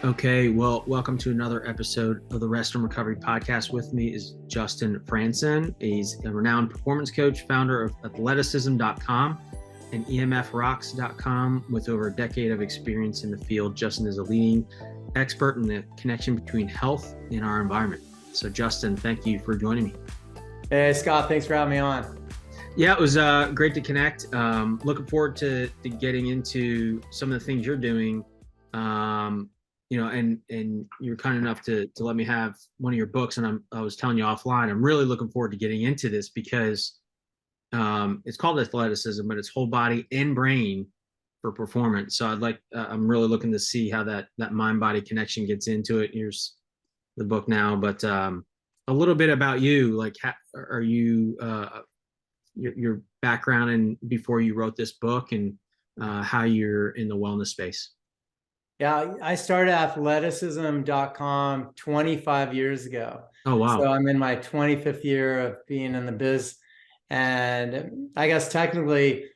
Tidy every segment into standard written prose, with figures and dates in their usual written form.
Okay, well, welcome to another episode of the Rest and Recovery Podcast. With me is Justin Frandson. He's a renowned performance coach, founder of Athleticism.com and EMFRocks.com. With over a decade of experience in the field, Justin is a leading expert in the connection between health and our environment. So, Justin, thank you for joining me. Hey, Scott, thanks for having me on. Yeah, it was great to connect. Looking forward to getting into some of the things you're doing. And you're kind enough to let me have one of your books. And I was telling you offline, I'm really looking forward to getting into this because it's called Athleticism, but it's whole body and brain for performance. So I'm really looking to see how that mind body connection gets into it. Here's the book now, but a little bit about you. Like, are you your background and before you wrote this book, and how you're in the wellness space? Yeah, I started athleticism.com 25 years ago. Oh, wow. So I'm in my 25th year of being in the biz. And I guess technically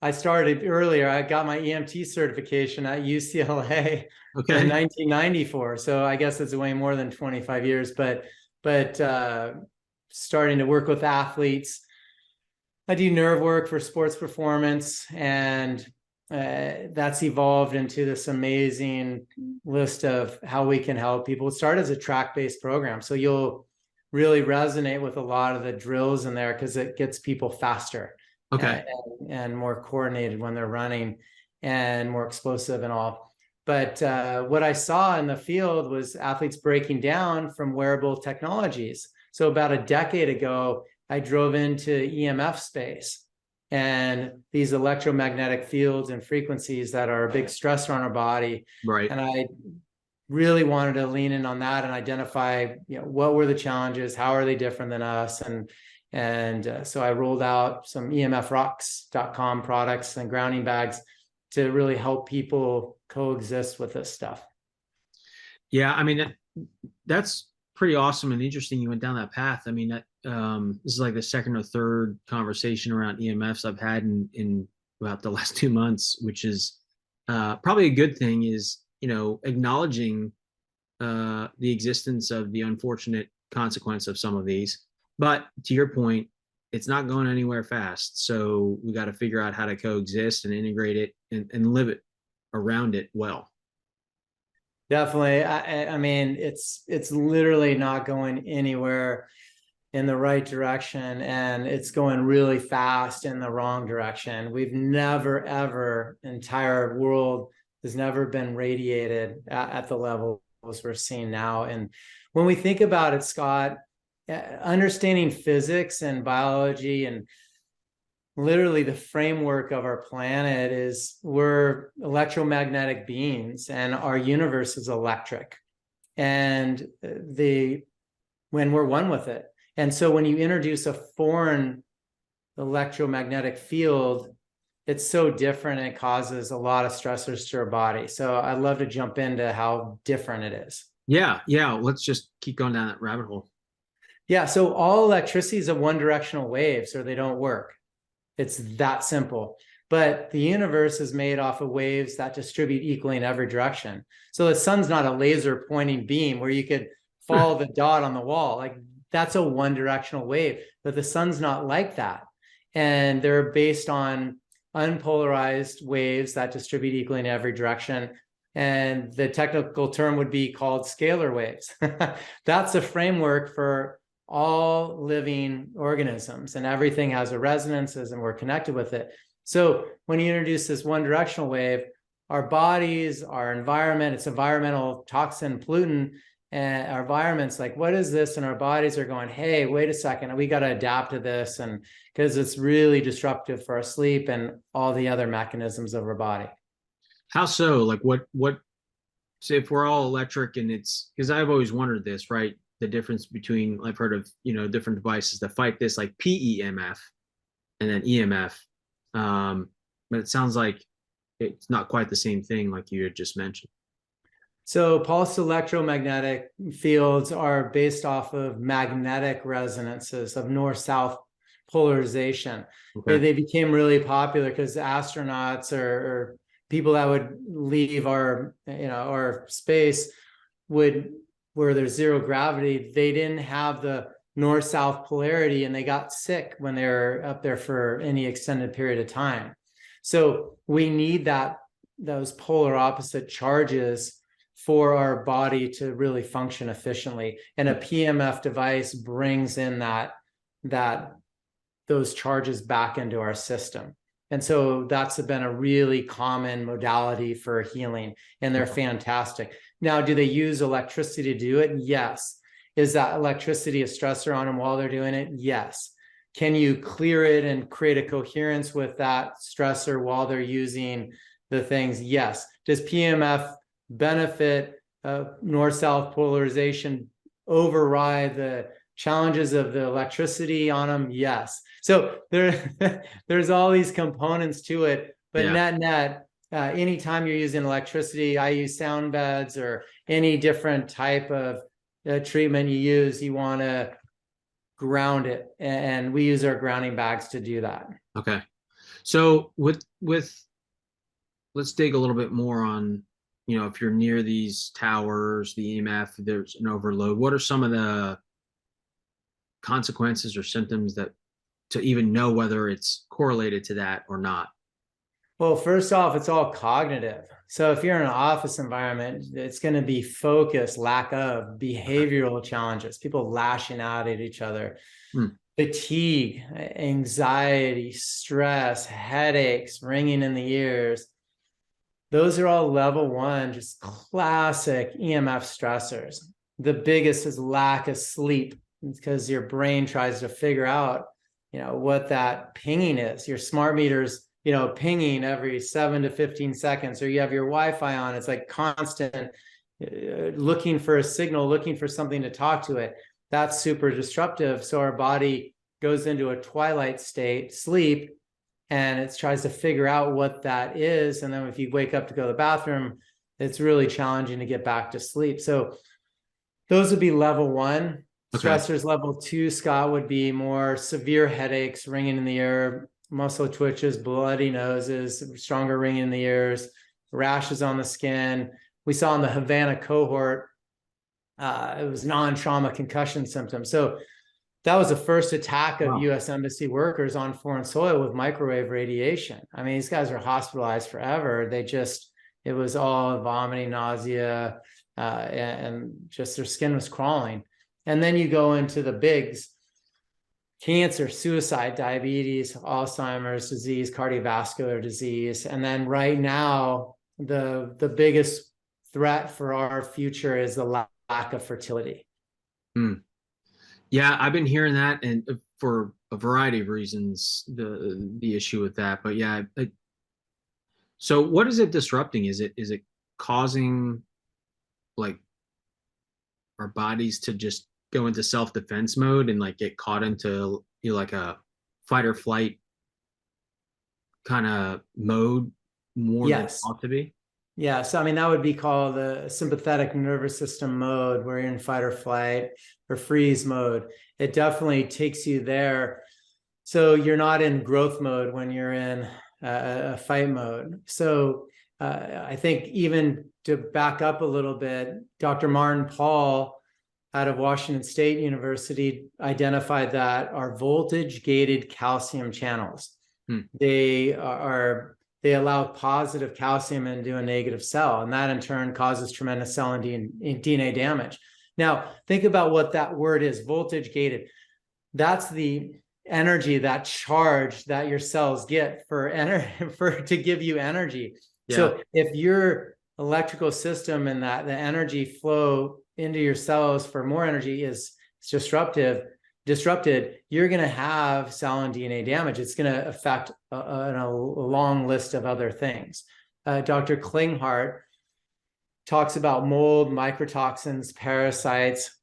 I started earlier. I got my EMT certification at UCLA in 1994. So I guess it's way more than 25 years, but starting to work with athletes. I do nerve work for sports performance, and that's evolved into this amazing list of how we can help people. It started as a track-based program, so you'll really resonate with a lot of the drills in there because it gets people faster, and more coordinated when they're running, and more explosive and all. But what I saw in the field was athletes breaking down from wearable technologies. So about a decade ago, I drove into EMF space and these electromagnetic fields and frequencies that are a big stressor on our body. Right. And I really wanted to lean in on that and identify, what were the challenges? How are they different than us? And so I rolled out some EMFRocks.com products and grounding bags to really help people coexist with this stuff. Yeah, I mean, that's pretty awesome and interesting. You went down that path. I mean, this is like the second or third conversation around EMFs I've had in about the last 2 months, which is probably a good thing. Is acknowledging the existence of the unfortunate consequence of some of these. But to your point, it's not going anywhere fast. So we got to figure out how to coexist and integrate it and live it around it well. Definitely. I mean, it's literally not going anywhere in the right direction, and it's going really fast in the wrong direction. We've never, ever, entire world has never been radiated at the levels we're seeing now. And when we think about it, Scott, understanding physics and biology and literally the framework of our planet is we're electromagnetic beings and our universe is electric, and when we're one with it. And so when you introduce a foreign electromagnetic field, it's so different and it causes a lot of stressors to our body. So I'd love to jump into how different it is. Yeah. Let's just keep going down that rabbit hole. Yeah. So all electricity is one directional waves, or they don't work. It's that simple. But the universe is made off of waves that distribute equally in every direction. So the sun's not a laser pointing beam where you could follow the dot on the wall. Like, that's a one directional wave, but the sun's not like that. And they're based on unpolarized waves that distribute equally in every direction. And the technical term would be called scalar waves. That's a framework for all living organisms, and everything has a resonances and we're connected with it. So when you introduce this one directional wave, our bodies, our environment, it's environmental toxin, pollutant, and our environment's like, what is this? And our bodies are going, hey, wait a second, we got to adapt to this. And because it's really disruptive for our sleep and all the other mechanisms of our body. How so? Like what, say if we're all electric, and it's because I've always wondered this, right? The difference between, I've heard of, different devices that fight this, like PEMF and then EMF. But it sounds like it's not quite the same thing like you had just mentioned. So pulsed electromagnetic fields are based off of magnetic resonances of north-south polarization. Okay. They became really popular because astronauts or people that would leave our, our space would, where there's zero gravity, they didn't have the north-south polarity and they got sick when they were up there for any extended period of time. So we need those polar opposite charges for our body to really function efficiently. And a PMF device brings in those charges back into our system. And so that's been a really common modality for healing, and they're fantastic. Now, do they use electricity to do it? Yes. Is that electricity a stressor on them while they're doing it? Yes. Can you clear it and create a coherence with that stressor while they're using the things? Yes. Does PMF benefit north-south polarization override the challenges of the electricity on them? Yes. So there's all these components to it, but net, anytime you're using electricity, I use sound beds or any different type of treatment you want to ground it. And we use our grounding bags to do that. Okay. So with let's dig a little bit more on, if you're near these towers, the EMF, there's an overload. What are some of the consequences or symptoms that to even know whether it's correlated to that or not? Well, first off, it's all cognitive. So if you're in an office environment, it's going to be focus, lack of behavioral challenges, people lashing out at each other, fatigue, anxiety, stress, headaches, ringing in the ears. Those are all level one, just classic EMF stressors. The biggest is lack of sleep, because your brain tries to figure out, what that pinging is. Your smart meter's, pinging every 7 to 15 seconds, or you have your Wi-Fi on. It's like constant looking for a signal, looking for something to talk to it. That's super disruptive. So our body goes into a twilight state, sleep, and it tries to figure out what that is. And then if you wake up to go to the bathroom, it's really challenging to get back to sleep. So those would be level one. Okay. Stressors level two, Scott, would be more severe headaches, ringing in the ear, muscle twitches, bloody noses, stronger ringing in the ears, rashes on the skin. We saw in the Havana cohort, it was non-trauma concussion symptoms. So that was the first attack of U.S. Embassy workers on foreign soil with microwave radiation. I mean, these guys were hospitalized forever. It was all vomiting, nausea, and just their skin was crawling. And then you go into the bigs: cancer, suicide, diabetes, Alzheimer's disease, cardiovascular disease. And then right now, the biggest threat for our future is the lack of fertility. Yeah, I've been hearing that, and for a variety of reasons, the issue with that. But yeah, so what is it disrupting? Is it causing like our bodies to just go into self-defense mode and like get caught into like a fight or flight kind of mode more than it ought to be? Yeah, so I mean, that would be called the sympathetic nervous system mode, where you're in fight or flight or freeze mode. It definitely takes you there. So you're not in growth mode when you're in a fight mode. So I think, even to back up a little bit, Dr. Martin Paul out of Washington State University identified that our voltage-gated calcium channels, they allow positive calcium into a negative cell, and that in turn causes tremendous cell and DNA damage. Now, think about what that word is, voltage-gated. That's the energy, that charge that your cells get to give you energy. Yeah. So if your electrical system and that the energy flow into your cells for more energy is disrupted, you're going to have cell and DNA damage. It's going to affect a long list of other things. Dr. Klinghardt talks about mold, microtoxins, parasites,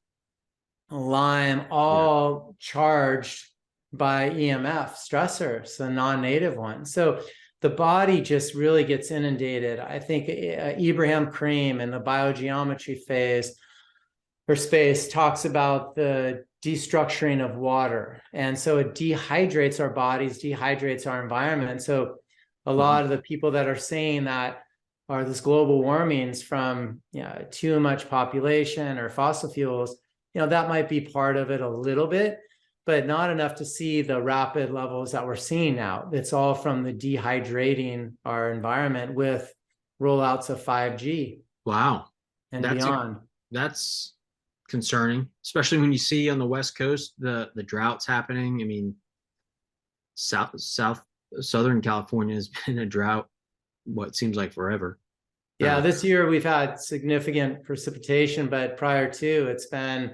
Lyme, all charged by EMF stressors, the non-native ones. So the body just really gets inundated. I think Ibrahim Karim in the biogeometry phase or space talks about the destructuring of water. And so it dehydrates our bodies, dehydrates our environment. So A Wow. lot of the people that are saying that are this global warming's from too much population or fossil fuels, that might be part of it a little bit, but not enough to see the rapid levels that we're seeing now. It's all from the dehydrating our environment with rollouts of 5G Wow. and That's beyond. that's concerning, especially when you see on the West Coast the droughts happening. I mean, Southern California has been a drought what seems like forever. Yeah, this year we've had significant precipitation, but prior to it's been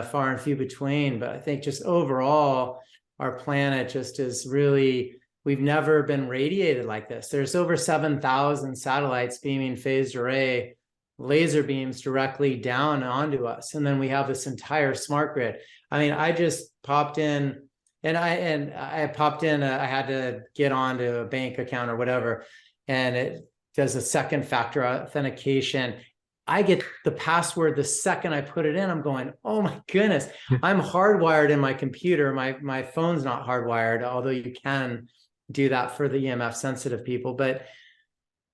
far and few between. But I think just overall, our planet just is really, we've never been radiated like this. There's over 7,000 satellites beaming phased array laser beams directly down onto us, and then we have this entire smart grid. I mean, I just popped in, and I popped in. I had to get onto a bank account or whatever, and it does a second factor authentication. I get the password the second I put it in. I'm going, oh my goodness, I'm hardwired in my computer. My phone's not hardwired, although you can do that for the EMF sensitive people. But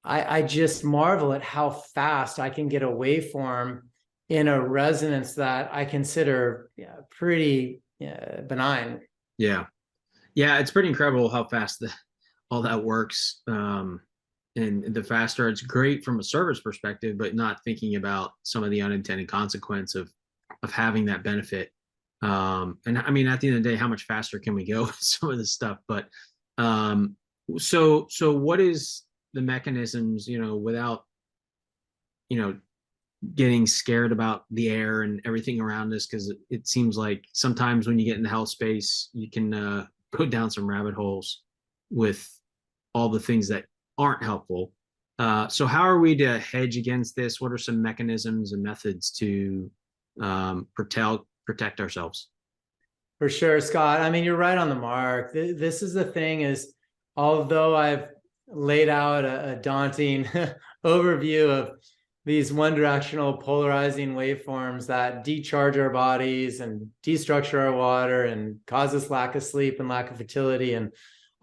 I just marvel at how fast I can get a waveform in a resonance that I consider pretty benign. Yeah. Yeah, it's pretty incredible how fast all that works. And the faster it's great from a service perspective, but not thinking about some of the unintended consequence of having that benefit. And I mean, at the end of the day, how much faster can we go with some of this stuff? But so what is the mechanisms, without, getting scared about the air and everything around us? Because it seems like sometimes when you get in the health space, you can go down some rabbit holes with all the things that aren't helpful. So how are we to hedge against this? What are some mechanisms and methods to protect ourselves? For sure, Scott. I mean, you're right on the mark. This is the thing is, although I've laid out a daunting overview of these one-directional polarizing waveforms that decharge our bodies and destructure our water and cause us lack of sleep and lack of fertility and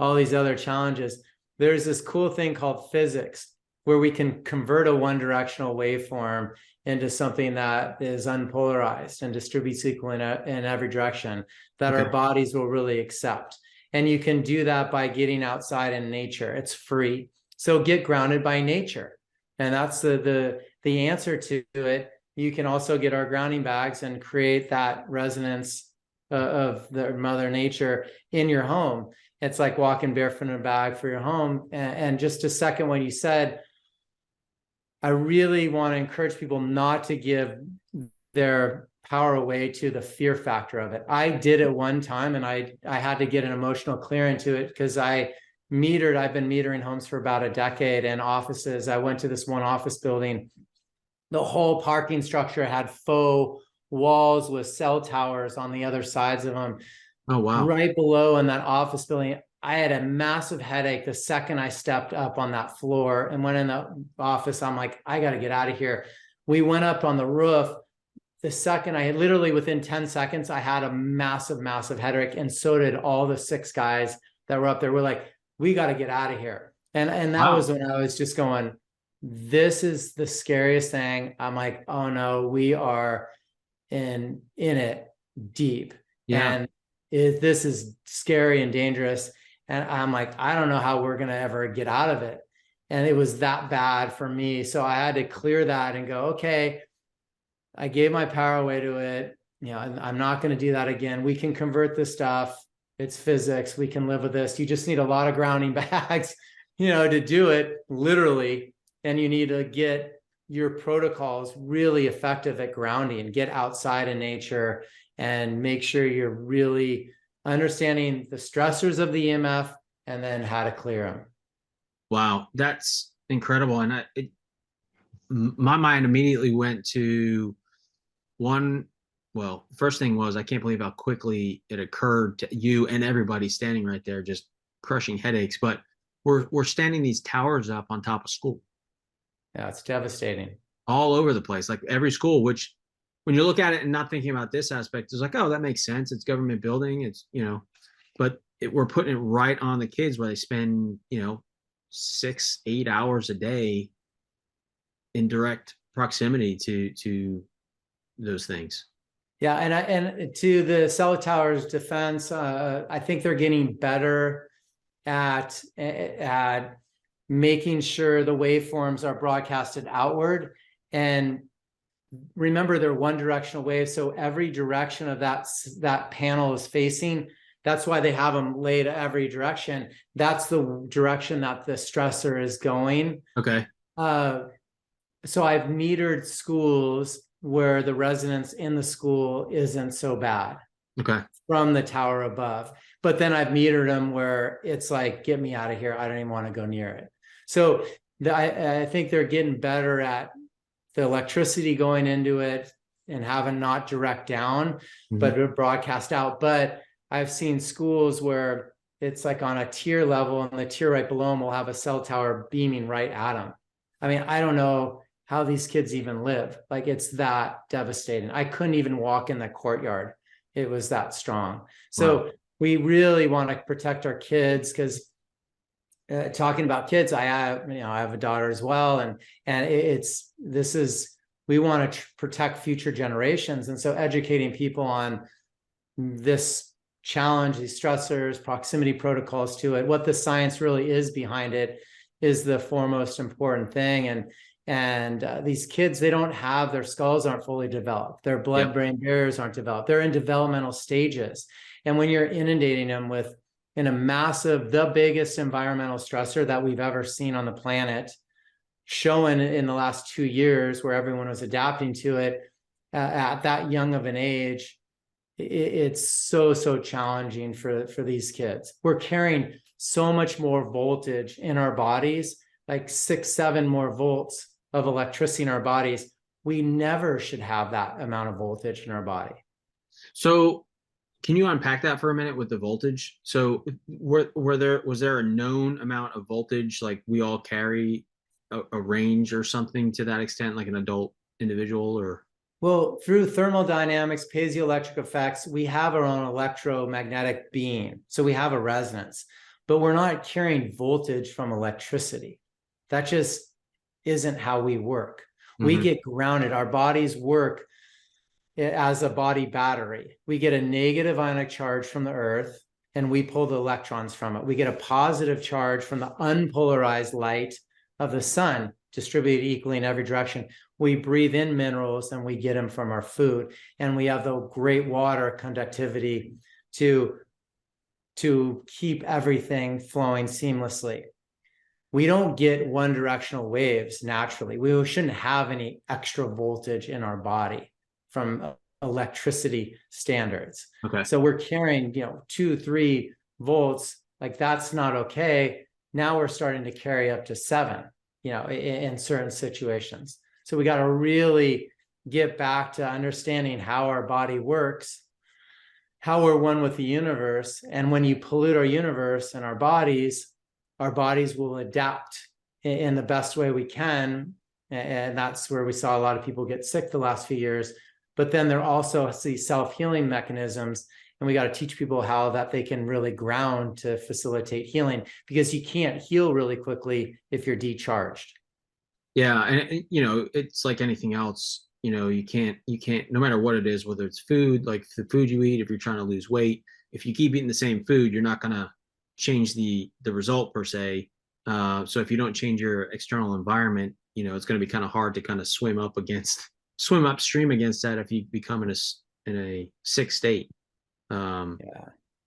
all these other challenges, there's this cool thing called physics where we can convert a one-directional waveform into something that is unpolarized and distributes equally in every direction that Okay. our bodies will really accept. And you can do that by getting outside in nature. It's free. So get grounded by nature. And that's the answer to it. You can also get our grounding bags and create that resonance of the mother nature in your home. It's like walking barefoot in a bag for your home. And just a second, when you said, I really want to encourage people not to give their power away to the fear factor of it. I did it one time and I had to get an emotional clearance to it because I've been metering homes for about a decade and offices. I went to this one office building. The whole parking structure had faux walls with cell towers on the other sides of them. Oh, wow. Right below in that office building, I had a massive headache the second I stepped up on that floor and went in the office. I'm like, I got to get out of here. We went up on the roof. The second I had literally within 10 seconds, I had a massive, massive headache. And so did all the 6 guys that were up there. We're like, we got to get out of here. And that was when I was just going, this is the scariest thing. I'm like, oh no, we are in it deep. Yeah. And this is scary and dangerous. And I'm like, I don't know how we're going to ever get out of it. And it was that bad for me. So I had to clear that and go, okay, I gave my power away to it. I'm not going to do that again. We can convert this stuff. It's physics. We can live with this. You just need a lot of grounding bags, to do it literally. And you need to get your protocols really effective at grounding, get outside in nature and make sure you're really understanding the stressors of the EMF and then how to clear them. Wow. That's incredible. And my mind immediately went to first thing was, I can't believe how quickly it occurred to you and everybody standing right there, just crushing headaches. But we're standing these towers up on top of school. Yeah, it's devastating. All over the place, like every school, which when you look at it and not thinking about this aspect, it's like, oh, that makes sense. It's government building. It's, but we're putting it right on the kids where they spend, 6, 8 hours a day in direct proximity to those things. Yeah, and to the cell tower's defense, I think they're getting better at making sure the waveforms are broadcasted outward. And remember, they're one directional waves, so every direction of that panel is facing. That's why they have them laid every direction. That's the direction that the stressor is going. Okay. So I've metered schools where the resonance in the school isn't so bad. Okay. From the tower above. But then I've metered them where it's like, get me out of here. I don't even want to go near it. So I think they're getting better at the electricity going into it and having not direct down, but broadcast out. But I've seen schools where it's like on a tier level, and the tier right below them will have a cell tower beaming right at them. I mean, I don't know how these kids even live. Like, it's that devastating. I couldn't even walk in the courtyard. It was that strong. So wow. We really want to protect our kids, because talking about kids, I have a daughter as well. And we want to protect future generations. And so educating people on this challenge, these stressors, proximity protocols to it, what the science really is behind it, is the foremost important thing. And these kids, their skulls aren't fully developed. Their blood-brain barriers aren't developed. They're in developmental stages. And when you're inundating them in a massive, the biggest environmental stressor that we've ever seen on the planet, shown in the last 2 years, where everyone was adapting to it at that young of an age, it's so challenging for these kids. We're carrying so much more voltage in our bodies, like 6-7 more volts of electricity in our bodies. We never should have that amount of voltage in our body. So can you unpack that for a minute with the voltage? So was there a known amount of voltage, like we all carry a range or something to that extent, like an adult individual? Or well, through thermodynamics, piezoelectric effects, we have our own electromagnetic being. So we have a resonance, but we're not carrying voltage from electricity. That just isn't how we work. We get grounded. Our bodies work as a body battery. We get a negative ionic charge from the earth, and we pull the electrons from it. We get a positive charge from the unpolarized light of the sun, distributed equally in every direction. We breathe in minerals, and we get them from our food. And we have the great water conductivity to keep everything flowing seamlessly. We don't get one directional waves naturally. We shouldn't have any extra voltage in our body from electricity standards. Okay. So we're carrying, 2-3 volts. Like, that's not okay. Now we're starting to carry up to 7, in certain situations. So we got to really get back to understanding how our body works, how we're one with the universe. And when you pollute our universe and our bodies will adapt in the best way we can. And that's where we saw a lot of people get sick the last few years. But then there are also these self-healing mechanisms, and we got to teach people how that they can really ground to facilitate healing, because you can't heal really quickly if you're decharged. Yeah, and it's like anything else. You can't, no matter what it is, whether it's food, like the food you eat, if you're trying to lose weight, if you keep eating the same food, you're not gonna change the result per se. So if you don't change your external environment, it's going to be kind of hard to kind of swim upstream against that if you become in a sick state. But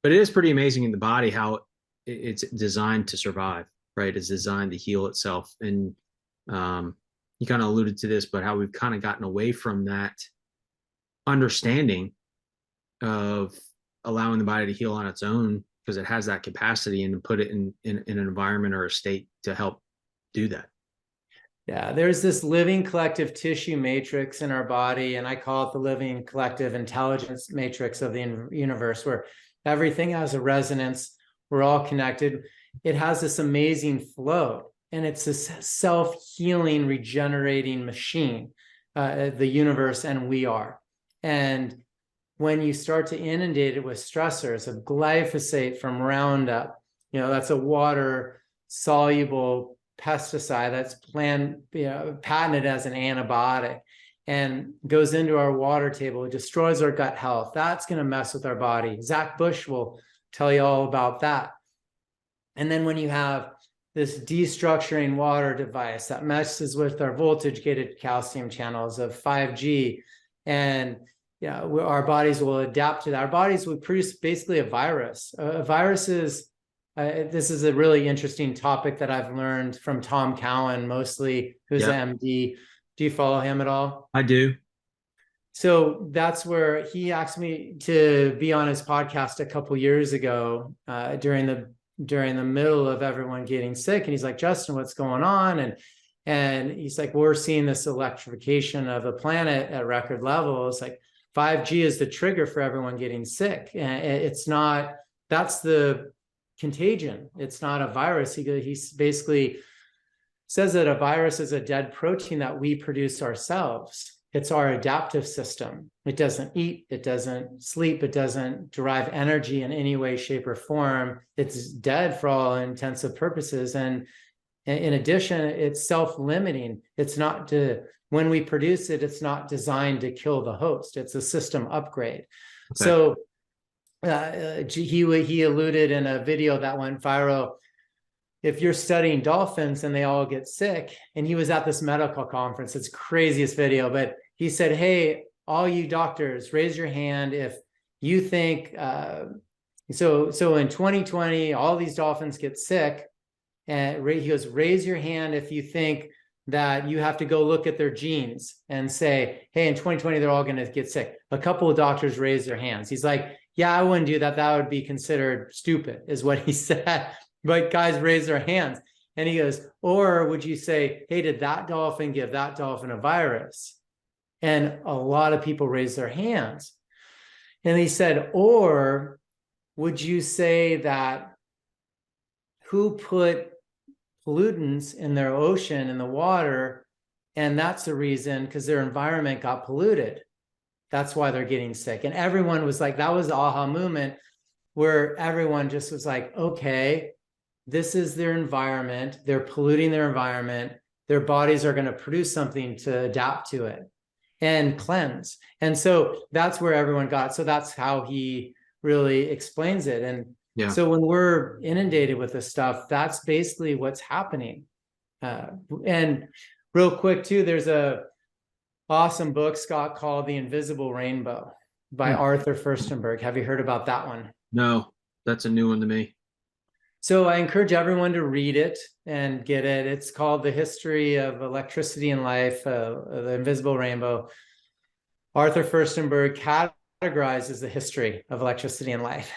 it is pretty amazing in the body how it's designed to survive, right? It's designed to heal itself. And you kind of alluded to this, but how we've kind of gotten away from that understanding of allowing the body to heal on its own, because it has that capacity, and to put it in an environment or a state to help do that. Yeah, there's this living collective tissue matrix in our body, and I call it the living collective intelligence matrix of the universe, where everything has a resonance. We're all connected. It has this amazing flow, and it's this self-healing, regenerating machine, the universe, and we are. And when you start to inundate it with stressors of glyphosate from Roundup, that's a water soluble pesticide that's patented as an antibiotic and goes into our water table. It destroys our gut health. That's going to mess with our body. Zach Bush will tell you all about that. And then when you have this destructuring water device that messes with our voltage gated calcium channels of 5G, and our bodies will adapt to that. Our bodies will produce basically a virus. Viruses, this is a really interesting topic that I've learned from Tom Cowan, mostly, who's an MD. Do you follow him at all? I do. So that's where he asked me to be on his podcast a couple years ago during the middle of everyone getting sick. And he's like, Justin, what's going on? And he's like, we're seeing this electrification of the planet at record levels. Like 5G is the trigger for everyone getting sick. And it's not, that's the contagion. It's not a virus. He basically says that a virus is a dead protein that we produce ourselves. It's our adaptive system. It doesn't eat, it doesn't sleep, it doesn't derive energy in any way, shape, or form. It's dead for all intensive purposes. And in addition, it's self-limiting. It's not when we produce it, it's not designed to kill the host. It's a system upgrade. Okay. So he alluded in a video that went viral, if you're studying dolphins and they all get sick, and he was at this medical conference, it's craziest video, but he said, hey, all you doctors, raise your hand if you think, so in 2020, all these dolphins get sick. And he goes, raise your hand if you think that you have to go look at their genes and say, hey, in 2020, they're all going to get sick. A couple of doctors raised their hands. He's like, yeah, I wouldn't do that. That would be considered stupid, is what he said. But guys raise their hands. And he goes, or would you say, hey, did that dolphin give that dolphin a virus? And a lot of people raise their hands. And he said, or would you say that who put pollutants in their ocean, in the water, and that's the reason, because their environment got polluted. That's why they're getting sick. And everyone was like, that was the aha moment where everyone just was like, okay, this is their environment. They're polluting their environment. Their bodies are going to produce something to adapt to it and cleanse. And so that's where everyone got. So that's how he really explains it. And so when we're inundated with this stuff, that's basically what's happening. And real quick too, there's a awesome book, Scott, called The Invisible Rainbow by Arthur Furstenberg. Have you heard about that one? No, that's a new one to me. So I encourage everyone to read it and get it. It's called The History of Electricity in Life, The Invisible Rainbow. Arthur Furstenberg categorizes the history of electricity in life.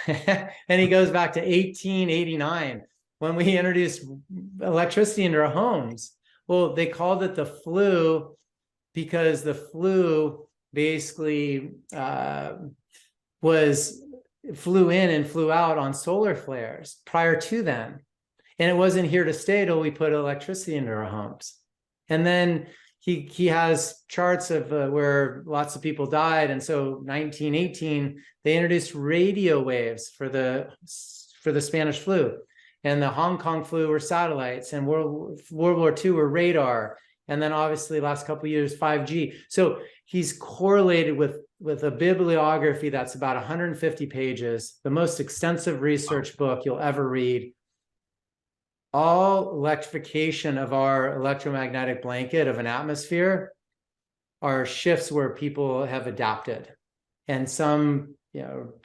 And he goes back to 1889 when we introduced electricity into our homes. Well, they called it the flu because the flu basically flew in and flew out on solar flares prior to then. And it wasn't here to stay till we put electricity into our homes. And then he has charts of where lots of people died. And so 1918, they introduced radio waves for the Spanish flu. And the Hong Kong flu were satellites, and World War II were radar. And then obviously last couple of years, 5G. So he's correlated with a bibliography that's about 150 pages, the most extensive research book you'll ever read. All electrification of our electromagnetic blanket of an atmosphere are shifts where people have adapted. And some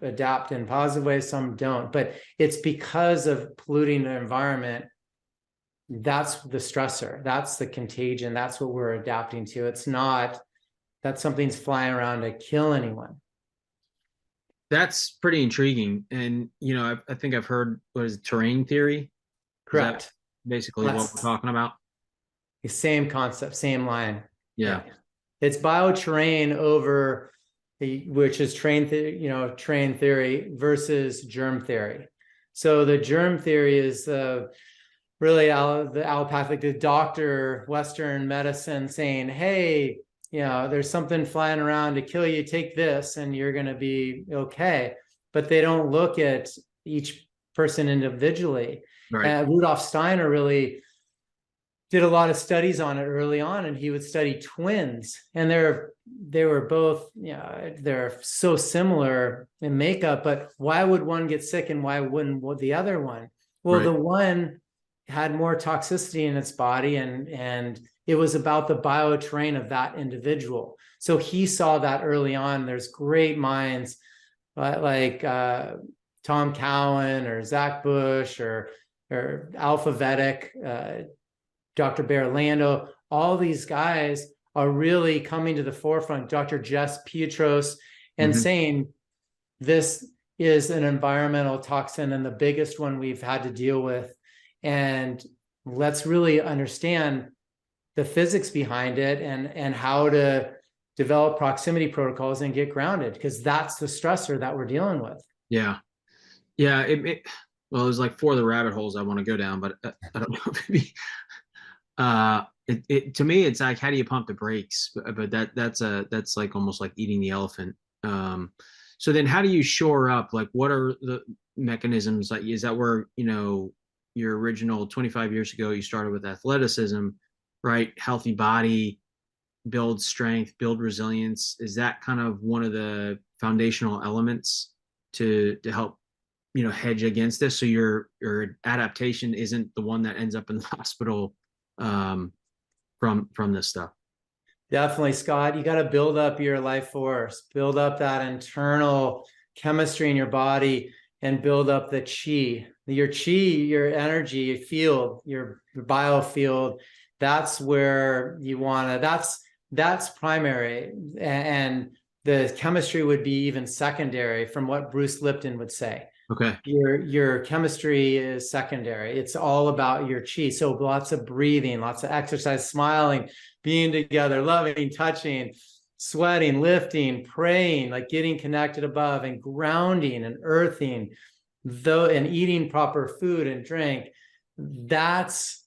adapt in positive ways, some don't. But it's because of polluting the environment. That's the stressor. That's the contagion. That's what we're adapting to. It's not that something's flying around to kill anyone. That's pretty intriguing. And, I think I've heard, what is it, terrain theory? Correct. Basically what we're talking about. The same concept, same line. Yeah. It's bioterrain over, which is train theory versus germ theory. So the germ theory is really the allopathic, the doctor, Western medicine saying, hey, there's something flying around to kill you, take this and you're going to be okay. But they don't look at each person individually. Right. Rudolf Steiner really did a lot of studies on it early on, and he would study twins, and they were both, they're so similar in makeup, but why would one get sick and why wouldn't the other one? Well, Right. the one had more toxicity in its body, and it was about the bioterrain of that individual. So he saw that early on. There's great minds like Tom Cowan or Zach Bush or Alpha Vedic, Dr. Bear Lando, all these guys are really coming to the forefront. Dr. Jess Pietros, and saying this is an environmental toxin and the biggest one we've had to deal with. And let's really understand the physics behind it and how to develop proximity protocols and get grounded, because that's the stressor that we're dealing with. Yeah. Yeah. Well, there's like 4 of the rabbit holes I want to go down, but I don't know. Maybe to me, it's like, how do you pump the brakes? But that's like almost like eating the elephant. So then how do you shore up? Like, what are the mechanisms? Like, is that where, your original 25 years ago, you started with athleticism, right? Healthy body, build strength, build resilience. Is that kind of one of the foundational elements to help, hedge against this? So your adaptation isn't the one that ends up in the hospital from this stuff. Definitely, Scott. You got to build up your life force, build up that internal chemistry in your body, and build up the chi. Your chi, your energy field, your biofield. That's where you want to. That's primary, and the chemistry would be even secondary, from what Bruce Lipton would say. Okay. Your chemistry is secondary. It's all about your chi. So lots of breathing, lots of exercise, smiling, being together, loving, touching, sweating, lifting, praying, like getting connected above, and grounding and earthing, and eating proper food and drink. That's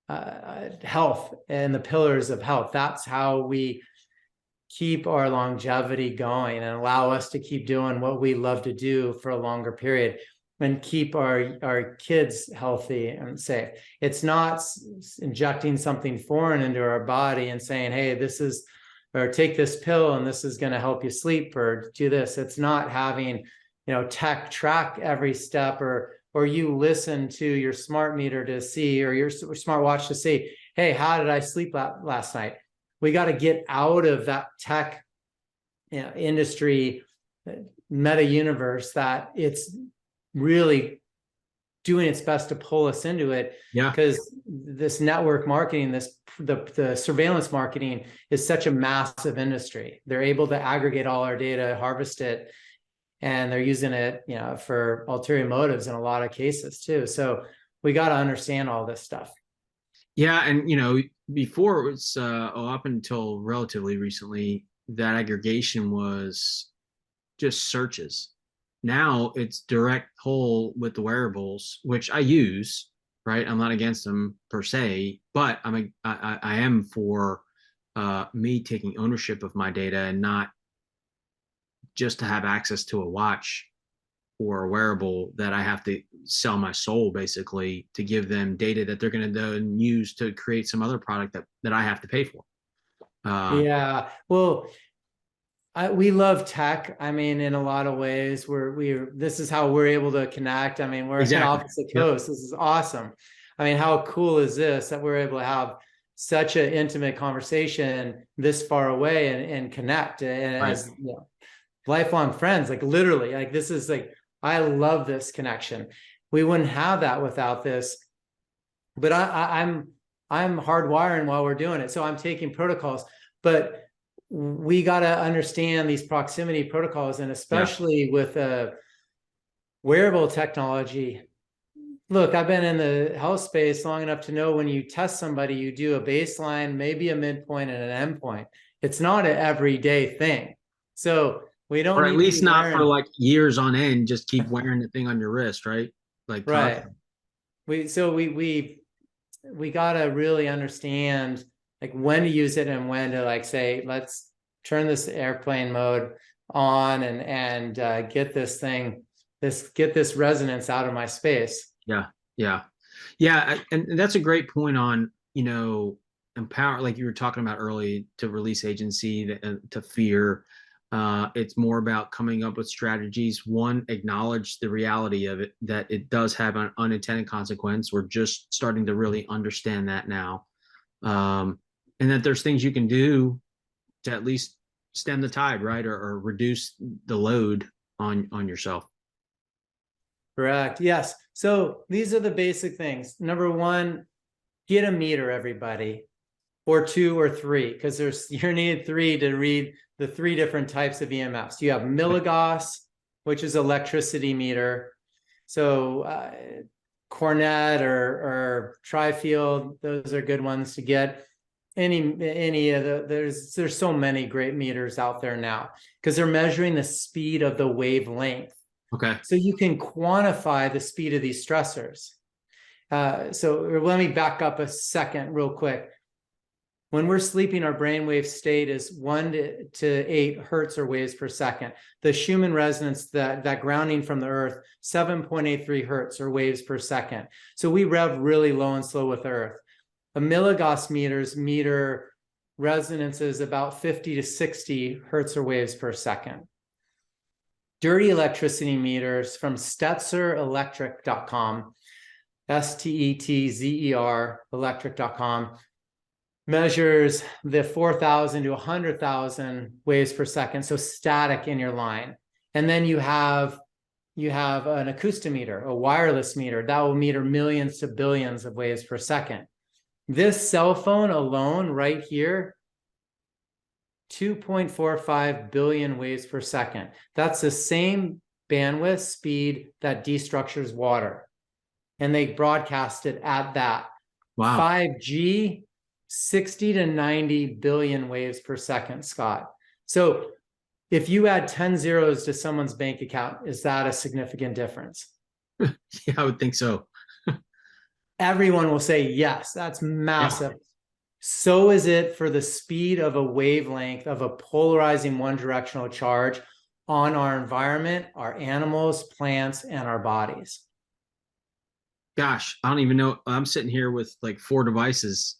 health and the pillars of health. That's how we keep our longevity going and allow us to keep doing what we love to do for a longer period, and keep our kids healthy and safe. It's not injecting something foreign into our body and saying, hey, this is, or take this pill and this is going to help you sleep, or do this. It's not having, tech track every step, or you listen to your smart meter to see, or your smartwatch to see, hey, how did I sleep last night? We got to get out of that tech industry meta universe that it's really doing its best to pull us into it. Yeah. Because this network marketing, the surveillance marketing is such a massive industry. They're able to aggregate all our data, harvest it, and they're using it, for ulterior motives in a lot of cases too. So we got to understand all this stuff. Yeah, and before it was up until relatively recently, that aggregation was just searches. Now it's direct pull with the wearables, which I use, right? I'm not against them per se, but I am for me taking ownership of my data, and not just to have access to a watch or a wearable that I have to sell my soul, basically, to give them data that they're going to then use to create some other product that I have to pay for. Yeah. Well, we love tech. I mean, in a lot of ways, this is how we're able to connect. I mean, we're Exactly. on opposite coasts. Yep. This is awesome. I mean, how cool is this that we're able to have such an intimate conversation this far away and connect, and right. As lifelong friends, like literally, like this is like, I love this connection. We wouldn't have that without this. But I'm hardwiring while we're doing it. So I'm taking protocols, but we got to understand these proximity protocols, and especially with wearable technology. Look, I've been in the health space long enough to know when you test somebody, you do a baseline, maybe a midpoint, and an endpoint. It's not an everyday thing. So we don't, or at least not for like years on end. Just keep wearing the thing on your wrist, right? Like right. We got to really understand like when to use it and when to like say, let's turn this airplane mode on and get this resonance out of my space. Yeah. Yeah. Yeah. And that's a great point on, empower, like you were talking about early, to release agency, to fear. It's more about coming up with strategies. One, acknowledge the reality of it, that it does have an unintended consequence. We're just starting to really understand that now. And that there's things you can do to at least stem the tide, right? Or reduce the load on yourself. Correct. Yes. So these are the basic things. Number one, get a meter, everybody, or 2 or 3, because you're needed 3 to read the 3 different types of EMFs. You have milligauss, which is electricity meter. So Cornet or Trifield, those are good ones to get. Any of the, there's so many great meters out there now because they're measuring the speed of the wavelength. Okay. So you can quantify the speed of these stressors. So let me back up a second real quick. When we're sleeping, our brainwave state is 1 to 8 hertz or waves per second. The Schumann resonance, that grounding from the earth, 7.83 hertz or waves per second. So we rev really low and slow with earth. A milligauss meter resonance is about 50 to 60 hertz or waves per second. Dirty electricity meters from StetzerElectric.com, STETZER electric.com, measures the 4,000 to 100,000 waves per second, so static in your line. And then you have an acoustimeter, a wireless meter, that will meter millions to billions of waves per second. This cell phone alone right here, 2.45 billion waves per second. That's the same bandwidth speed that destructures water. And they broadcast it at that. Wow. 5G, 60 to 90 billion waves per second, Scott. So if you add 10 zeros to someone's bank account, is that a significant difference? Yeah, I would think so. Everyone will say, yes, that's massive. Yeah. So is it for the speed of a wavelength of a polarizing one directional charge on our environment, our animals, plants, and our bodies. Gosh, I don't even know. I'm sitting here with like 4 devices.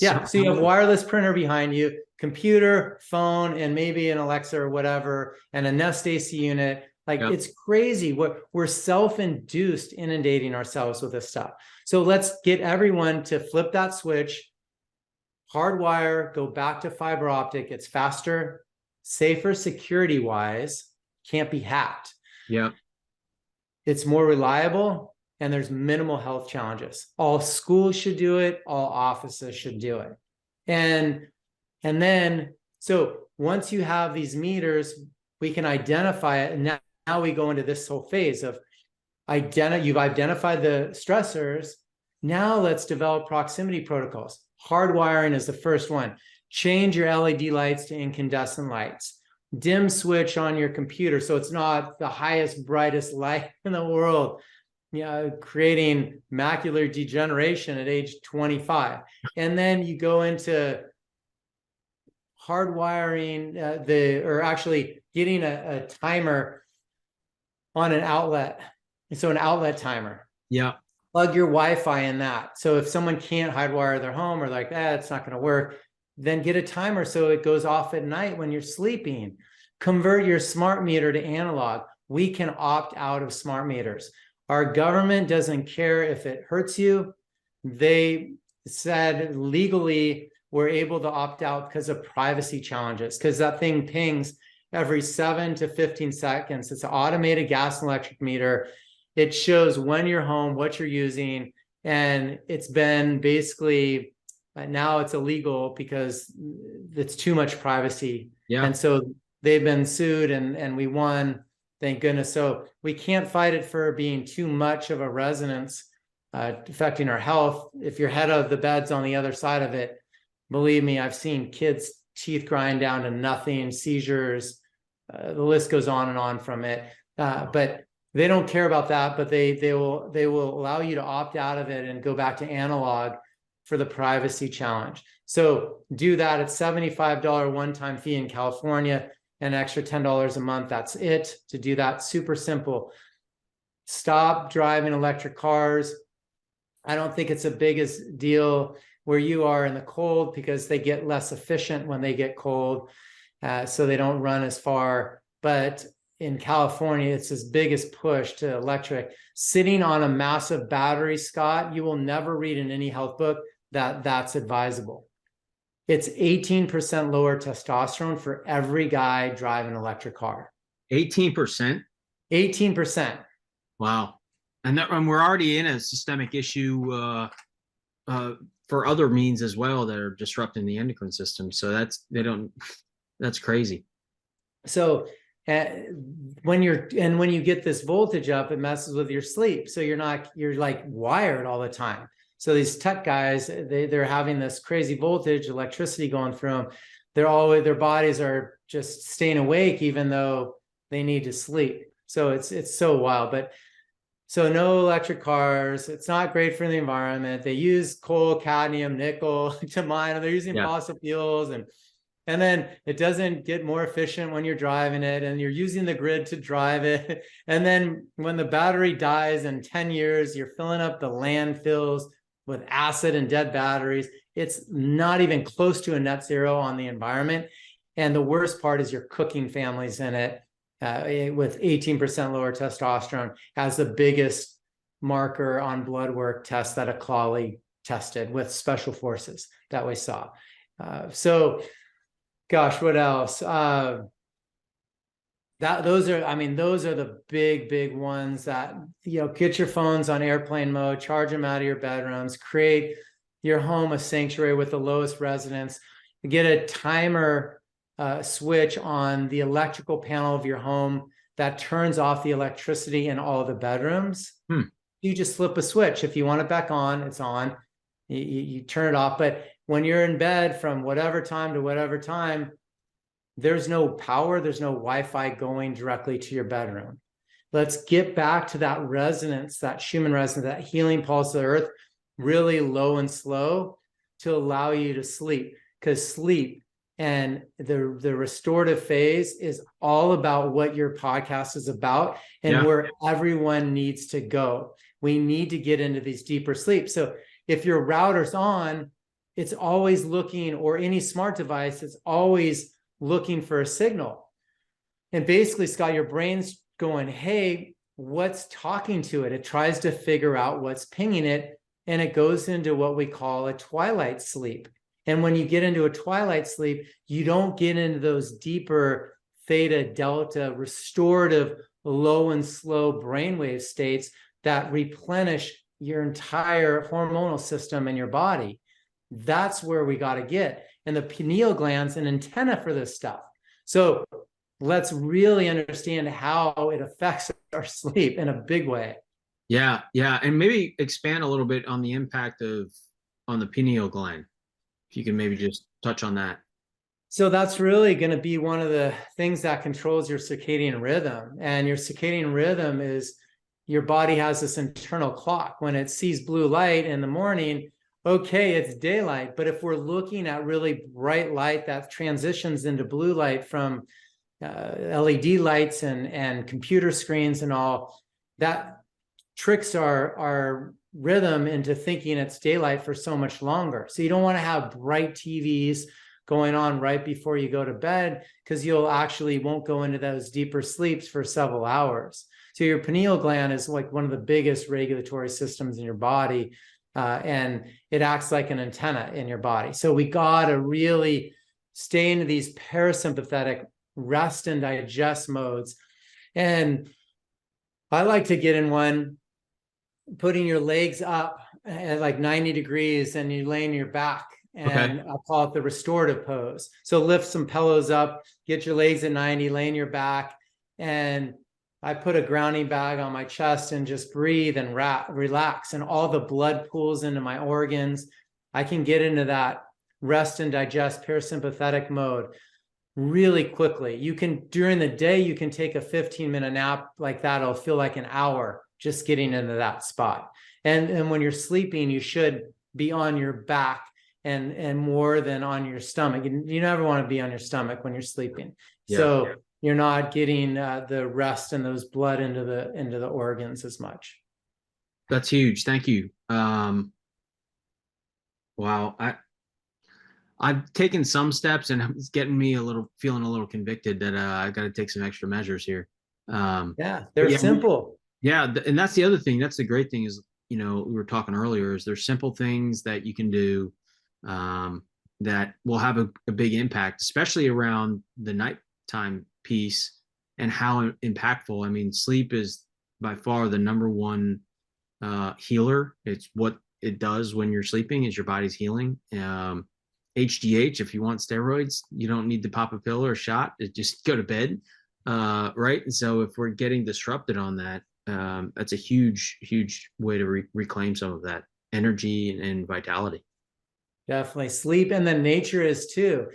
Yeah, so you have wireless printer behind you, computer, phone, and maybe an Alexa or whatever, and a Nest AC unit. Like, it's crazy. We're self-induced inundating ourselves with this stuff. So let's get everyone to flip that switch, hardwire, go back to fiber optic. It's faster, safer security-wise, can't be hacked. Yeah. It's more reliable, and there's minimal health challenges. All schools should do it. All offices should do it. And then, so once you have these meters, we can identify it. And now we go into this whole phase of you've identified the stressors. Now let's develop proximity protocols. Hardwiring is the first one. Change your LED lights to incandescent lights. Dim switch on your computer so it's not the highest, brightest light in the world, creating macular degeneration at age 25. And then you go into hardwiring or actually getting a timer on an outlet. So an outlet timer. Yeah. Plug your Wi-Fi in that. So if someone can't hardwire their home or like, it's not going to work, then get a timer so it goes off at night when you're sleeping. Convert your smart meter to analog. We can opt out of smart meters. Our government doesn't care if it hurts you. They said legally we're able to opt out because of privacy challenges, because that thing pings every 7 to 15 seconds. It's an automated gas and electric meter. It shows when you're home, what you're using, and it's been basically, now it's illegal because it's too much privacy. Yeah. And so they've been sued and we won, thank goodness. So we can't fight it for being too much of a resonance affecting our health. If your head of the bed's on the other side of it, believe me, I've seen kids' teeth grind down to nothing, seizures, the list goes on and on from it. But they don't care about that, but they will allow you to opt out of it and go back to analog for the privacy challenge. So do that. It's $75 one-time fee in California, an extra $10 a month. That's it to do that. Super simple. Stop driving electric cars. I don't think it's a biggest deal where you are in the cold, because they get less efficient when they get cold. So they don't run as far. But in California, it's his biggest push to electric. Sitting on a massive battery, Scott, you will never read in any health book that that's advisable. It's 18% lower testosterone for every guy driving an electric car. 18%? 18%. Wow. And we're already in a systemic issue for other means as well that are disrupting the endocrine system. So that's crazy. So when you get this voltage up, it messes with your sleep. So you're like wired all the time. So these tech guys, they're having this crazy voltage, electricity going through them. Their bodies are just staying awake, even though they need to sleep. So it's so wild. But so no electric cars. It's not great for the environment. They use coal, cadmium, nickel to mine, and they're using fossil fuels, and then it doesn't get more efficient when you're driving it, and you're using the grid to drive it. And then when the battery dies in 10 years, you're filling up the landfills with acid and dead batteries. It's not even close to a net zero on the environment. And the worst part is you're cooking families in it with 18% lower testosterone as the biggest marker on blood work tests that a Clawley tested with special forces that we saw. So gosh, what else? Those are the big ones that, get your phones on airplane mode, charge them out of your bedrooms, create your home a sanctuary with the lowest resonance, get a timer switch on the electrical panel of your home that turns off the electricity in all the bedrooms. You just flip a switch. If you want it back on, it's on. You turn it off. But when you're in bed from whatever time to whatever time, there's no power, there's no Wi-Fi going directly to your bedroom. Let's get back to that resonance, that Schumann resonance, that healing pulse of the earth, really low and slow, to allow you to sleep. Because sleep and the restorative phase is all about what your podcast is about, and where everyone needs to go. We need to get into these deeper sleep. So if your router's on, it's always looking, or any smart device, it's always looking for a signal. And basically, Scott, your brain's going, hey, what's talking to it? It tries to figure out what's pinging it, and it goes into what we call a twilight sleep. And when you get into a twilight sleep, you don't get into those deeper theta, delta, restorative, low and slow brainwave states that replenish your entire hormonal system in your body. That's where we got to get. And the pineal gland's an antenna for this stuff. So let's really understand how it affects our sleep in a big way. Yeah. And maybe expand a little bit on the impact on the pineal gland. If you can maybe just touch on that. So that's really going to be one of the things that controls your circadian rhythm. And your circadian rhythm is, your body has this internal clock. When it sees blue light in the morning, okay, it's daylight. But if we're looking at really bright light that transitions into blue light from LED lights and computer screens and all, that tricks our rhythm into thinking it's daylight for so much longer. So you don't want to have bright TVs going on right before you go to bed, because you'll actually won't go into those deeper sleeps for several hours. So your pineal gland is like one of the biggest regulatory systems in your body, and it acts like an antenna in your body. So we got to really stay into these parasympathetic rest and digest modes. And I like to get in one, putting your legs up at like 90 degrees, and you lay on your back. And I call it the restorative pose. So lift some pillows up, get your legs at 90, lay on your back, and I put a grounding bag on my chest and just breathe and relax, and all the blood pools into my organs. I can get into that rest and digest parasympathetic mode really quickly. You can, during the day, you can take a 15-minute nap like that. It'll feel like an hour just getting into that spot. And when you're sleeping, you should be on your back and more than on your stomach. You never want to be on your stomach when you're sleeping. Yeah. So you're not getting the rest and those blood into the organs as much. That's huge. Thank you. Wow. I've taken some steps, and it's getting me feeling a little convicted that I got to take some extra measures here. Yeah, But they're yeah, simple. yeah, and that's the other thing. That's the great thing is, we were talking earlier, is there's simple things that you can do that will have a big impact, especially around the nighttime piece and how impactful. I mean, sleep is by far the number one healer. It's what it does when you're sleeping, is your body's healing. HGH, if you want steroids, you don't need to pop a pill or a shot. Just go to bed. Right. And so if we're getting disrupted on that, that's a huge, huge way to reclaim some of that energy and vitality. Definitely sleep, and then nature is too.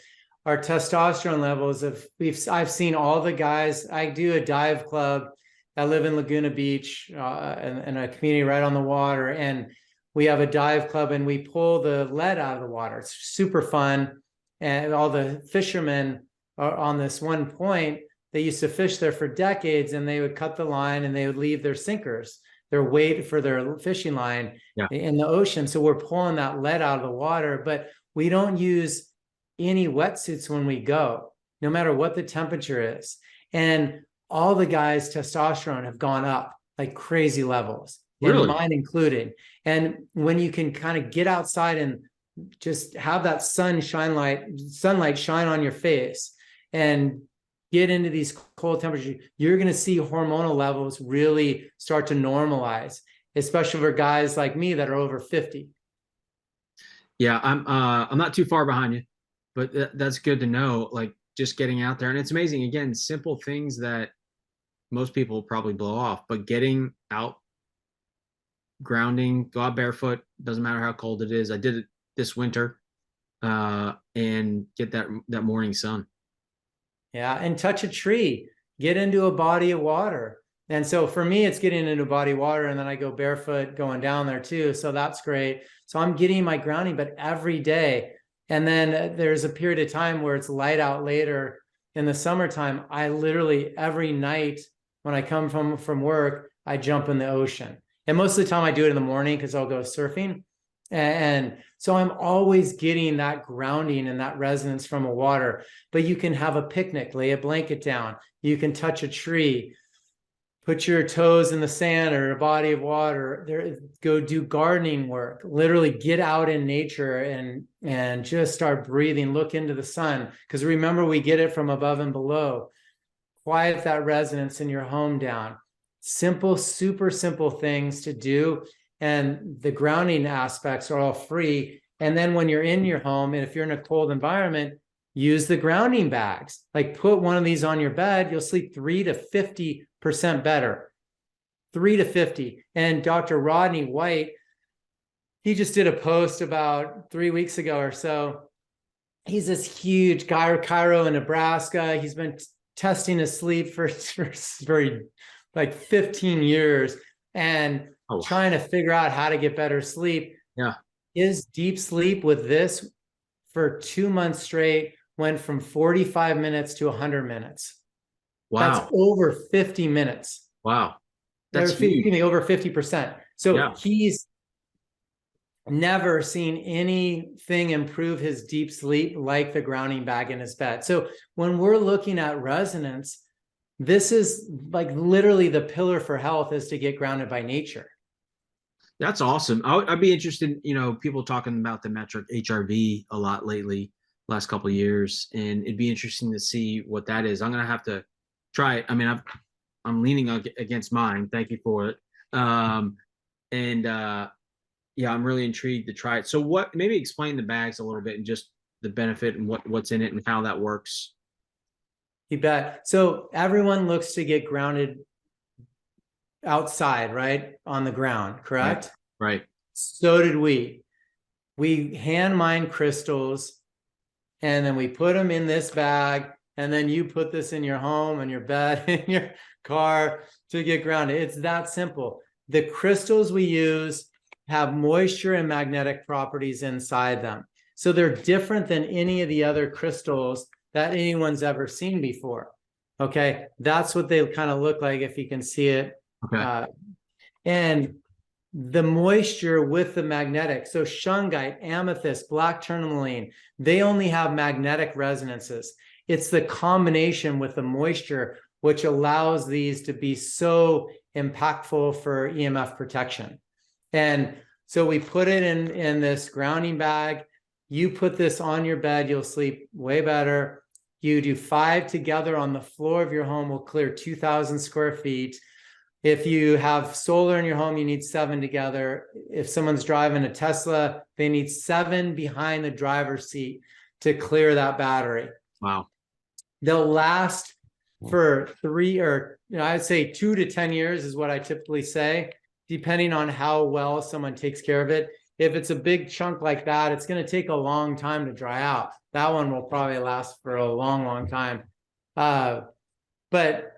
Our testosterone levels I've seen all the guys. I do a dive club. I live in Laguna Beach, in a community right on the water, and we have a dive club, and we pull the lead out of the water. It's super fun, and all the fishermen are on this one point. They used to fish there for decades, and they would cut the line and they would leave their sinkers, their weight for their fishing line in the ocean. So we're pulling that lead out of the water, but we don't use any wetsuits when we go, no matter what the temperature is. And all the guys' testosterone have gone up like crazy levels, Really? and mine included. And when you can kind of get outside and just have that sunlight shine on your face and get into these cold temperatures, you're going to see hormonal levels really start to normalize, especially for guys like me that are over 50. Yeah, I'm not too far behind you, but that's good to know. Like, just getting out there, and it's amazing. Again, simple things that most people probably blow off, but getting out, grounding, go out barefoot, doesn't matter how cold it is. I did it this winter, and get that morning sun. Yeah, and touch a tree, get into a body of water. And so for me, it's getting into a body of water, and then I go barefoot going down there too. So that's great. So I'm getting my grounding, but every day. And then there's a period of time where it's light out later in the summertime. I literally every night when I come from work, I jump in the ocean. And most of the time I do it in the morning because I'll go surfing. And so I'm always getting that grounding and that resonance from a water. But you can have a picnic, lay a blanket down. You can touch a tree, put your toes in the sand or a body of water. Go do gardening work. Literally get out in nature and just start breathing. Look into the sun. Because remember, we get it from above and below. Quiet that resonance in your home down. Simple, super simple things to do. And the grounding aspects are all free. And then when you're in your home, and if you're in a cold environment, use the grounding bags. Like, put one of these on your bed, you'll sleep 3 to 50% better. 3 to 50. And Dr. Rodney White, he just did a post about 3 weeks ago or so. He's this huge guy, Cairo in Nebraska. He's been testing his sleep for like 15 years and trying to figure out how to get better sleep. Yeah. His deep sleep with this for 2 months straight went from 45 minutes to 100 minutes. Wow. That's over 50 minutes. Wow. That's over 50%. So he's never seen anything improve his deep sleep like the grounding bag in his bed. So when we're looking at resonance, this is like literally the pillar for health, is to get grounded by nature. That's awesome. I'd be interested, people talking about the metric HRV a lot lately, last couple of years, and it'd be interesting to see what that is. I'm going to have to try it. I mean, I'm leaning against mine. Thank you for it. Yeah, I'm really intrigued to try it. So maybe explain the bags a little bit and just the benefit and what's in it and how that works. You bet. So everyone looks to get grounded outside, right? On the ground, correct? Right. So did we. We hand mine crystals, and then we put them in this bag, and then you put this in your home and your bed, in your car to get grounded. It's that simple. The crystals we use have moisture and magnetic properties inside them. So they're different than any of the other crystals that anyone's ever seen before. Okay, that's what they kind of look like if you can see it. Okay. And the moisture with the magnetic, so shungite, amethyst, black tourmaline, they only have magnetic resonances. It's the combination with the moisture which allows these to be so impactful for EMF protection. And so we put it in this grounding bag. You put this on your bed, you'll sleep way better. You do 5 together on the floor of your home, will clear 2,000 square feet. If you have solar in your home, you need 7 together. If someone's driving a Tesla, they need 7 behind the driver's seat to clear that battery. Wow. They'll last for 3 or I'd say 2 to 10 years is what I typically say, depending on how well someone takes care of it. If it's a big chunk like that, it's going to take a long time to dry out. That one will probably last for a long, long time. But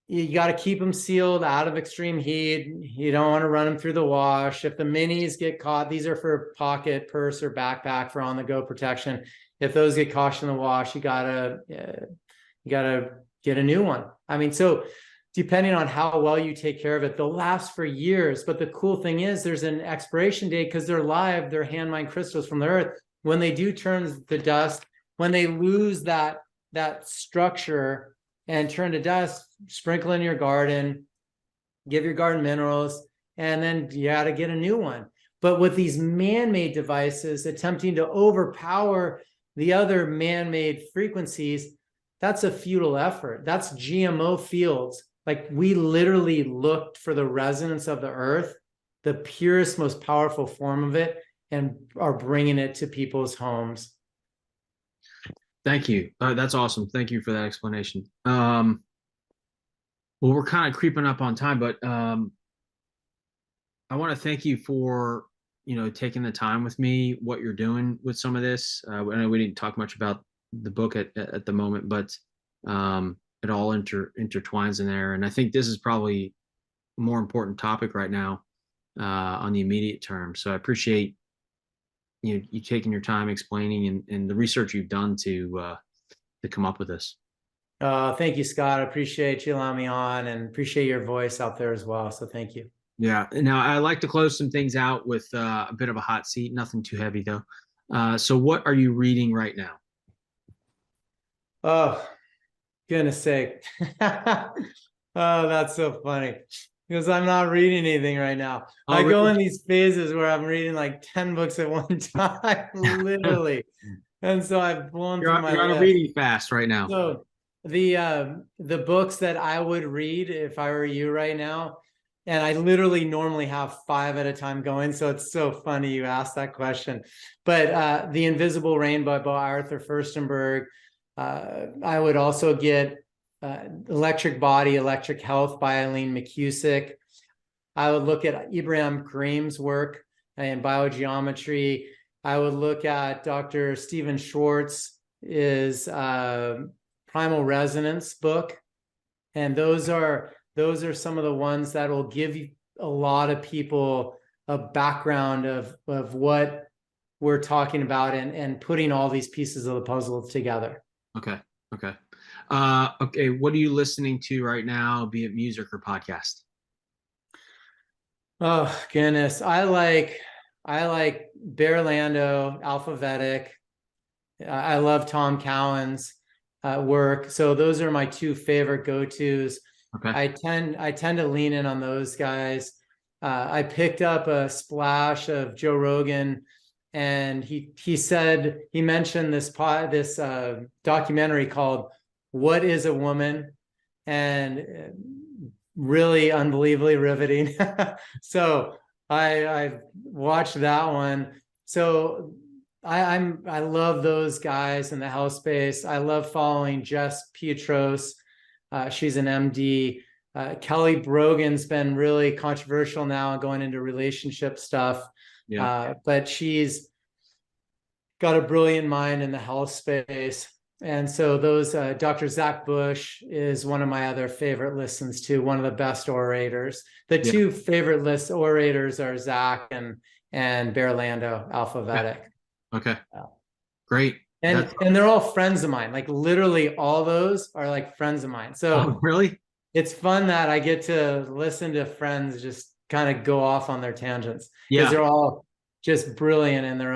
you got to keep them sealed out of extreme heat. You don't want to run them through the wash. If the minis get caught, these are for pocket, purse, or backpack for on-the-go protection. If those get caught in the wash, you gotta get a new one. I mean, so depending on how well you take care of it, they'll last for years. But the cool thing is there's an expiration date because they're live, they're hand mined crystals from the earth. When they do turn to dust, when they lose that structure and turn to dust, sprinkle in your garden, give your garden minerals, and then you got to get a new one. But with these man-made devices attempting to overpower the other man-made frequencies, that's a futile effort. That's GMO fields. Like, we literally looked for the resonance of the earth, the purest, most powerful form of it, and are bringing it to people's homes. Thank you. That's awesome. Thank you for that explanation. Well, we're kind of creeping up on time, but I want to thank you for, taking the time with me, what you're doing with some of this. I know we didn't talk much about the book at the moment, but it all intertwines in there. And I think this is probably a more important topic right now on the immediate term. So I appreciate you taking your time explaining and the research you've done to come up with this. Thank you, Scott. I appreciate you allowing me on, and appreciate your voice out there as well. So thank you. Yeah. Now I like to close some things out with a bit of a hot seat, nothing too heavy though. So what are you reading right now? Oh, goodness sake. Oh, that's so funny. Because I'm not reading anything right now. Oh, I go really? in these phases where I'm reading like 10 books at one time, literally. And so I've blown through my You're on a list. reading fast right now. So the books that I would read if I were you right now, and I literally normally have 5 at a time going, so it's so funny you asked that question. But The Invisible Rainbow by Arthur Furstenberg. I would also get Electric Body, Electric Health by Eileen McCusick. I would look at Ibrahim Karim's work in biogeometry. I would look at Dr. Stephen Schwartz's Primal Resonance book. And those are some of the ones that will give you a lot of people a background of what we're talking about and putting all these pieces of the puzzle together. Okay. Okay. What are you listening to right now, be it music or podcast? Oh goodness. I like Bearlando, Alphabetic. I love Tom Cowan's work. So those are my 2 favorite go-tos. Okay. I tend to lean in on those guys. I picked up a splash of Joe Rogan, and he mentioned this documentary called "What Is a Woman," and really unbelievably riveting. So I watched that one. So I love those guys in the health space. I love following Jess Pietros. She's an MD. Kelly Brogan's been really controversial now, going into relationship stuff. Yeah. But she's got a brilliant mind in the health space. And so those, Dr. Zach Bush is one of my other favorite listens to, one of the best orators. The Yeah. two favorite list orators are Zach and Bear Lando, Alpha Okay. Vedic. Okay. Yeah. Great. And they're all friends of mine. Like literally all those are like friends of mine. So Oh, really? it's fun that I get to listen to friends just kind of go off on their tangents, because Yeah. they're all just brilliant in their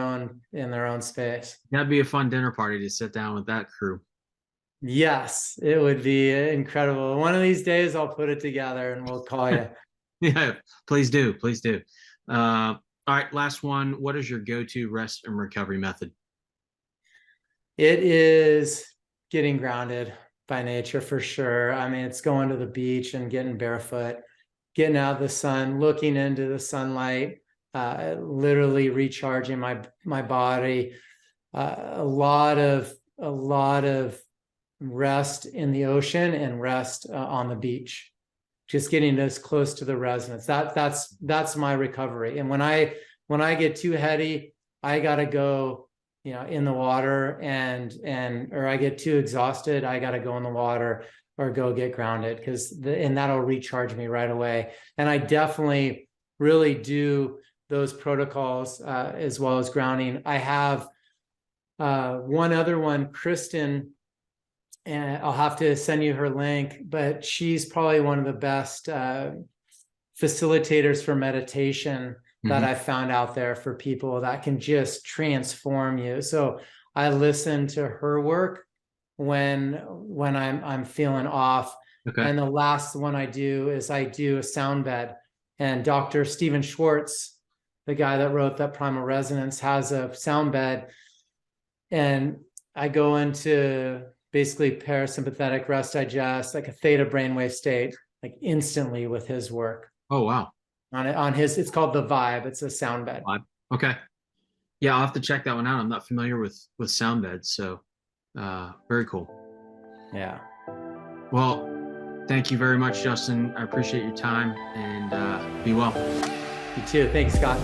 own space. That'd be a fun dinner party to sit down with that crew. Yes, it would be incredible. One of these days I'll put it together and we'll call you. Yeah, please do. Please do. All right, last one. What is your go-to rest and recovery method? It is getting grounded by nature for sure. I mean, it's going to the beach and getting barefoot, getting out of the sun, looking into the sunlight, literally recharging my body. A lot of rest in the ocean and rest on the beach. Just getting as close to the resonance. That's my recovery. And when I get too heady, I gotta go, in the water, or I get too exhausted, I gotta go in the water or go get grounded, and that'll recharge me right away. And I definitely really do those protocols as well as grounding. I have one other one, Kristen, and I'll have to send you her link, but she's probably one of the best facilitators for meditation that I found out there for people that can just transform you. So I listen to her work when I'm feeling off. Okay. And the last one I do is I do a sound bed. And Dr. Stephen Schwartz, the guy that wrote that Primal Resonance, has a sound bed. And I go into basically parasympathetic rest digest, like a theta brainwave state, like instantly with his work. Oh, wow. It's called The Vibe. It's a sound bed. Okay. Yeah, I'll have to check that one out. I'm not familiar with sound beds, so very cool. Yeah. Well, thank you very much, Justin. I appreciate your time, and be well. You too. Thanks, Scott.